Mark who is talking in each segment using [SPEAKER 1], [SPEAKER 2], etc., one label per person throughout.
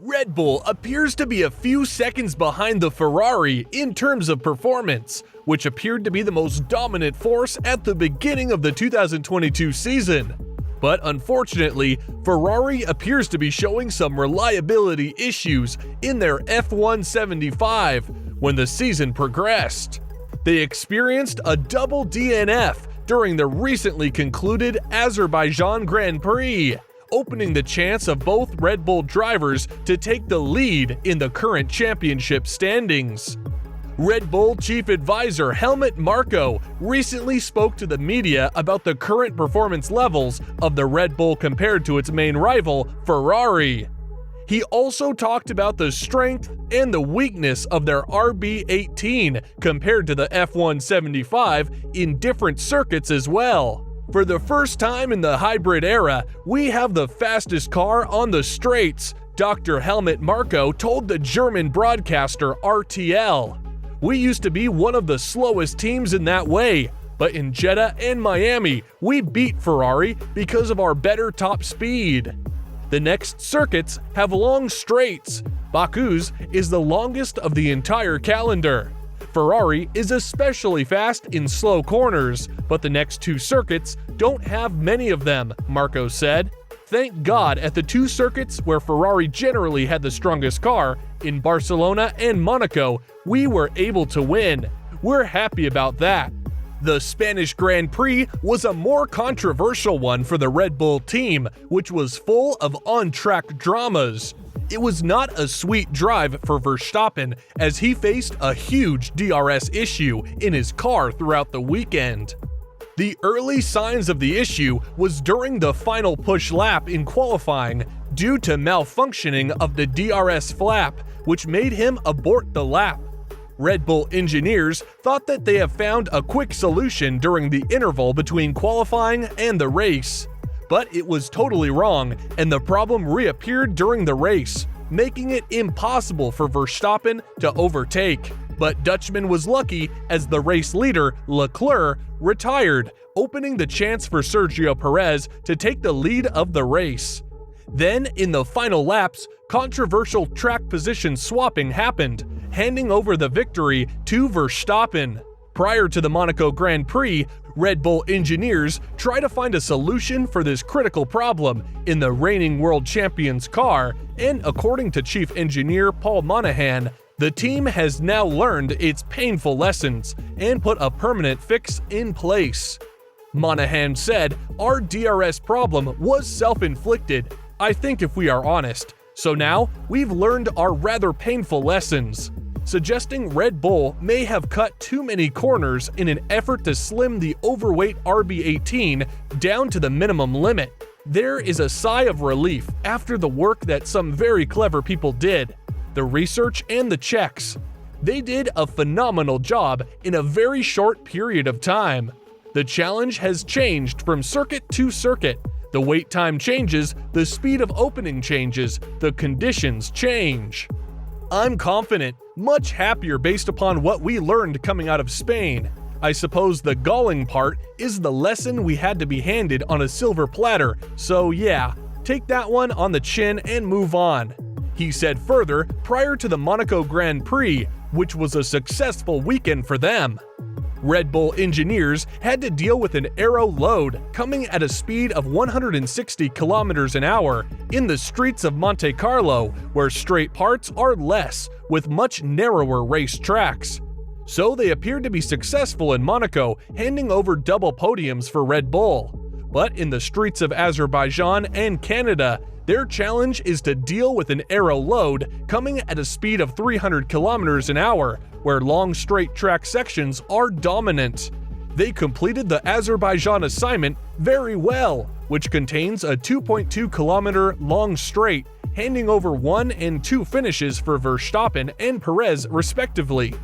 [SPEAKER 1] Red Bull appears to be a few seconds behind the Ferrari in terms of performance, which appeared to be the most dominant force at the beginning of the 2022 season. But unfortunately, Ferrari appears to be showing some reliability issues in their F175 when the season progressed. They experienced a double DNF during the recently concluded Azerbaijan Grand Prix, opening the chance of both Red Bull drivers to take the lead in the current championship standings. Red Bull chief advisor Helmut Marko recently spoke to the media about the current performance levels of the Red Bull compared to its main rival, Ferrari. He also talked about the strength and the weakness of their RB18 compared to the F175 in different circuits as well. For the first time in the hybrid era, we have the fastest car on the straights, Dr. Helmut Marko told the German broadcaster RTL. We used to be one of the slowest teams in that way, but in Jeddah and Miami, we beat Ferrari because of our better top speed. The next circuits have long straights. Baku's is the longest of the entire calendar. Ferrari is especially fast in slow corners, but the next two circuits don't have many of them, Marko said. Thank God at the two circuits where Ferrari generally had the strongest car, in Barcelona and Monaco, we were able to win. We're happy about that. The Spanish Grand Prix was a more controversial one for the Red Bull team, which was full of on-track dramas. It was not a sweet drive for Verstappen as he faced a huge DRS issue in his car throughout the weekend. The early signs of the issue was during the final push lap in qualifying due to malfunctioning of the DRS flap, which made him abort the lap. Red Bull engineers thought that they have found a quick solution during the interval between qualifying and the race. But it was totally wrong, and the problem reappeared during the race, making it impossible for Verstappen to overtake. But Dutchman was lucky as the race leader, Leclerc, retired, opening the chance for Sergio Perez to take the lead of the race. Then, in the final laps, controversial track position swapping happened, handing over the victory to Verstappen. Prior to the Monaco Grand Prix, Red Bull engineers try to find a solution for this critical problem in the reigning world champion's car, and according to chief engineer Paul Monahan, the team has now learned its painful lessons and put a permanent fix in place. Monahan said, "Our DRS problem was self-inflicted, I think if we are honest. So now, we've learned our rather painful lessons," suggesting Red Bull may have cut too many corners in an effort to slim the overweight RB18 down to the minimum limit. There is a sigh of relief after the work that some very clever people did, the research and the checks. They did a phenomenal job in a very short period of time. The challenge has changed from circuit to circuit. The wait time changes, the speed of opening changes, the conditions change. I'm confident, much happier based upon what we learned coming out of Spain. I suppose the galling part is the lesson we had to be handed on a silver platter, so yeah, take that one on the chin and move on. He said further prior to the Monaco Grand Prix, which was a successful weekend for them. Red Bull engineers had to deal with an aero load coming at a speed of 160 kilometers an hour in the streets of Monte Carlo, where straight parts are less, with much narrower race tracks. So they appeared to be successful in Monaco, handing over double podiums for Red Bull. But in the streets of Azerbaijan and Canada, their challenge is to deal with an aero load coming at a speed of 300 kilometers an hour, where long straight track sections are dominant. They completed the Azerbaijan assignment very well, which contains a 2.2 kilometer long straight, handing over 1 and 2 finishes for Verstappen and Perez respectively.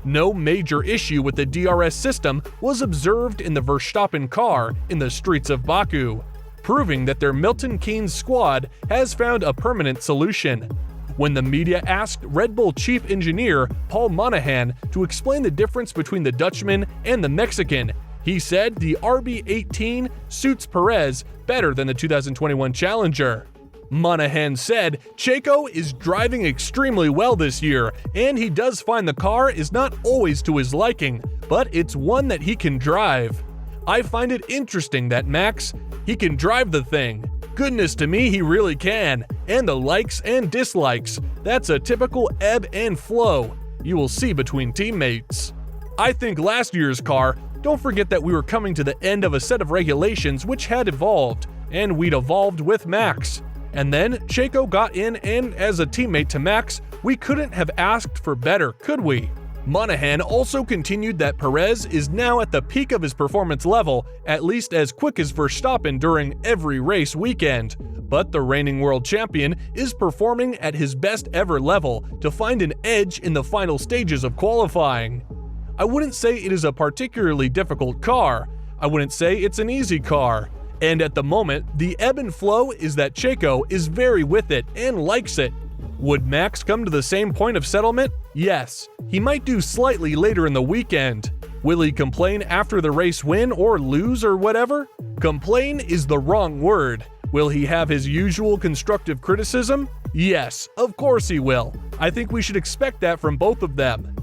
[SPEAKER 1] No major issue with the DRS system was observed in the Verstappen car in the streets of Baku, proving that their Milton Keynes squad has found a permanent solution. When the media asked Red Bull chief engineer Paul Monahan to explain the difference between the Dutchman and the Mexican, he said the RB18 suits Perez better than the 2021 Challenger. Monahan said Checo is driving extremely well this year, and he does find the car is not always to his liking, but it's one that he can drive. I find it interesting that Max, he can drive the thing. Goodness to me, he really can. And the likes and dislikes, that's a typical ebb and flow you will see between teammates. I think last year's car, don't forget that we were coming to the end of a set of regulations which had evolved, and we'd evolved with Max. And then Checo got in, and as a teammate to Max, we couldn't have asked for better, could we? Monahan also continued that Perez is now at the peak of his performance level, at least as quick as Verstappen during every race weekend. But the reigning world champion is performing at his best ever level to find an edge in the final stages of qualifying. I wouldn't say it is a particularly difficult car. I wouldn't say it's an easy car. And at the moment, the ebb and flow is that Checo is very with it and likes it. Would Max come to the same point of settlement? Yes. He might do slightly later in the weekend. Will he complain after the race win or lose or whatever? Complain is the wrong word. Will he have his usual constructive criticism? Yes, of course he will. I think we should expect that from both of them.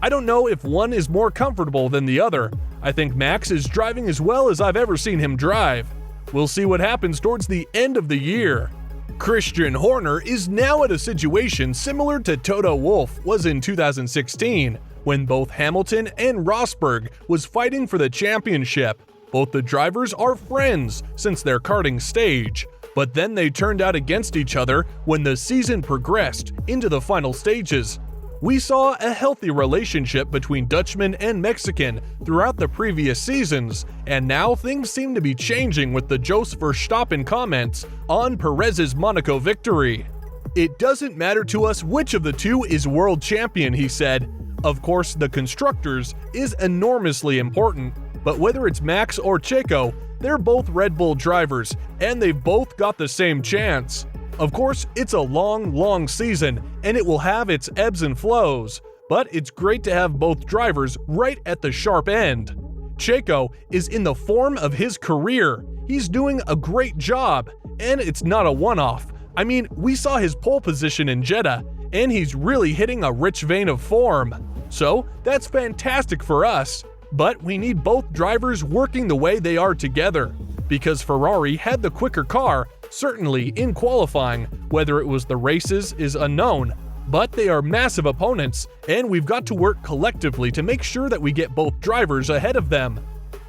[SPEAKER 1] I don't know if one is more comfortable than the other. I think Max is driving as well as I've ever seen him drive. We'll see what happens towards the end of the year. Christian Horner is now at a situation similar to Toto Wolff was in 2016, when both Hamilton and Rosberg was fighting for the championship. Both the drivers are friends since their karting stage, but then they turned out against each other when the season progressed into the final stages. We saw a healthy relationship between Dutchman and Mexican throughout the previous seasons, and now things seem to be changing with the Jos Verstappen comments on Perez's Monaco victory. "It doesn't matter to us which of the two is world champion," he said. Of course, the constructors is enormously important, but whether it's Max or Checo, they're both Red Bull drivers, and they've both got the same chance. Of course, it's a long season, and it will have its ebbs and flows, but it's great to have both drivers right at the sharp end. Checo is in the form of his career. He's doing a great job, and it's not a one-off. I mean, we saw his pole position in Jeddah, and he's really hitting a rich vein of form. So, that's fantastic for us, but we need both drivers working the way they are together. Because Ferrari had the quicker car, certainly in qualifying, whether it was the races is unknown, but they are massive opponents, and we've got to work collectively to make sure that we get both drivers ahead of them.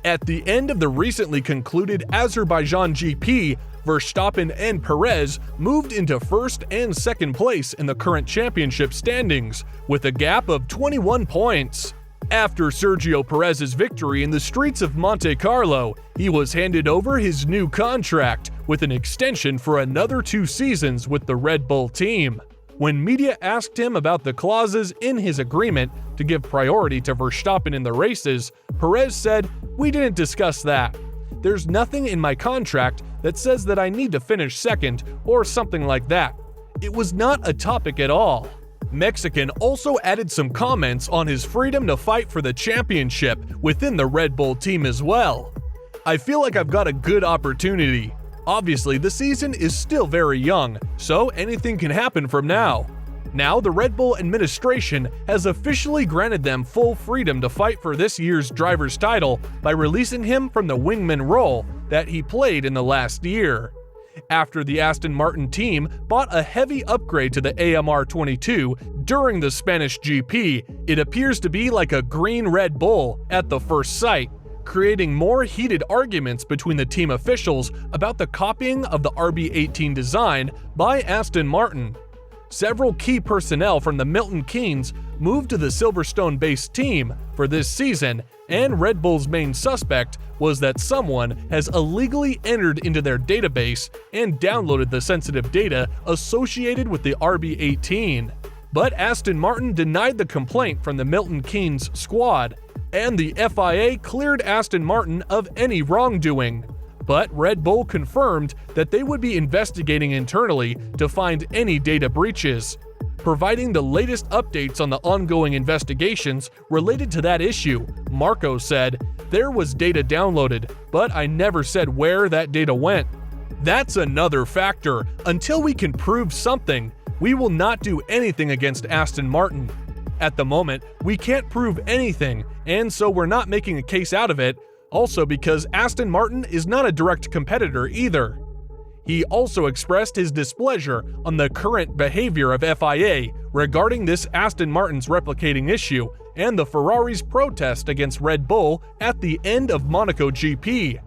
[SPEAKER 1] At the end of the recently concluded Azerbaijan GP, Verstappen and Perez moved into first and second place in the current championship standings, with a gap of 21 points. After Sergio Perez's victory in the streets of Monte Carlo, he was handed over his new contract with an extension for another 2 seasons with the Red Bull team. When media asked him about the clauses in his agreement to give priority to Verstappen in the races, Perez said, "We didn't discuss that. There's nothing in my contract that says that I need to finish second or something like that. It was not a topic at all." Mexican also added some comments on his freedom to fight for the championship within the Red Bull team as well. "I feel like I've got a good opportunity. Obviously, the season is still very young, so anything can happen from now. Now, the Red Bull administration has officially granted them full freedom to fight for this year's driver's title by releasing him from the wingman role that he played in the last year. After the Aston Martin team bought a heavy upgrade to the AMR 22 during the Spanish GP, it appears to be like a green Red Bull at the first sight, creating more heated arguments between the team officials about the copying of the RB18 design by Aston Martin. Several key personnel from the Milton Keynes moved to the Silverstone-based team for this season, and Red Bull's main suspect was that someone has illegally entered into their database and downloaded the sensitive data associated with the RB18. But Aston Martin denied the complaint from the Milton Keynes squad, and the FIA cleared Aston Martin of any wrongdoing. But Red Bull confirmed that they would be investigating internally to find any data breaches. Providing the latest updates on the ongoing investigations related to that issue, Marco said, "There was data downloaded, but I never said where that data went." That's another factor. Until we can prove something, we will not do anything against Aston Martin. At the moment, we can't prove anything, and so we're not making a case out of it, also because Aston Martin is not a direct competitor either. He also expressed his displeasure on the current behavior of FIA regarding this Aston Martin's replicating issue and the Ferrari's protest against Red Bull at the end of Monaco GP.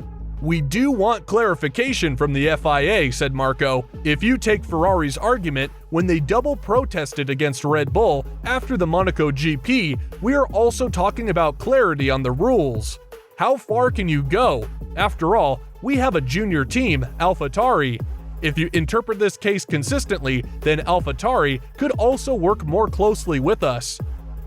[SPEAKER 1] "We do want clarification from the FIA," said Marco. "If you take Ferrari's argument, when they double protested against Red Bull after the Monaco GP, we are also talking about clarity on the rules. How far can you go? After all, we have a junior team, AlphaTauri. If you interpret this case consistently, then AlphaTauri could also work more closely with us.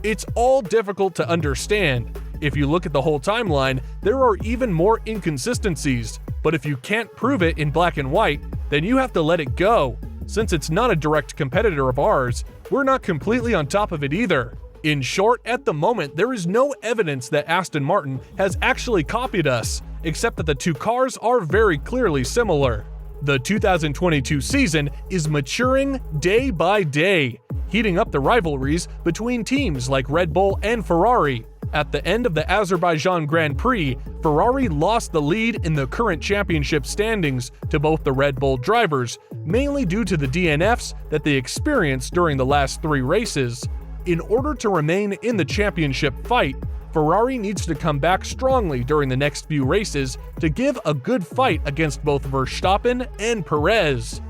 [SPEAKER 1] It's all difficult to understand. If you look at the whole timeline, there are even more inconsistencies, but if you can't prove it in black and white, then you have to let it go. Since it's not a direct competitor of ours, we're not completely on top of it either." In short, at the moment, there is no evidence that Aston Martin has actually copied us, except that the two cars are very clearly similar. The 2022 season is maturing day by day, heating up the rivalries between teams like Red Bull and Ferrari. At the end of the Azerbaijan Grand Prix, Ferrari lost the lead in the current championship standings to both the Red Bull drivers, mainly due to the DNFs that they experienced during the last 3 races. In order to remain in the championship fight, Ferrari needs to come back strongly during the next few races to give a good fight against both Verstappen and Perez.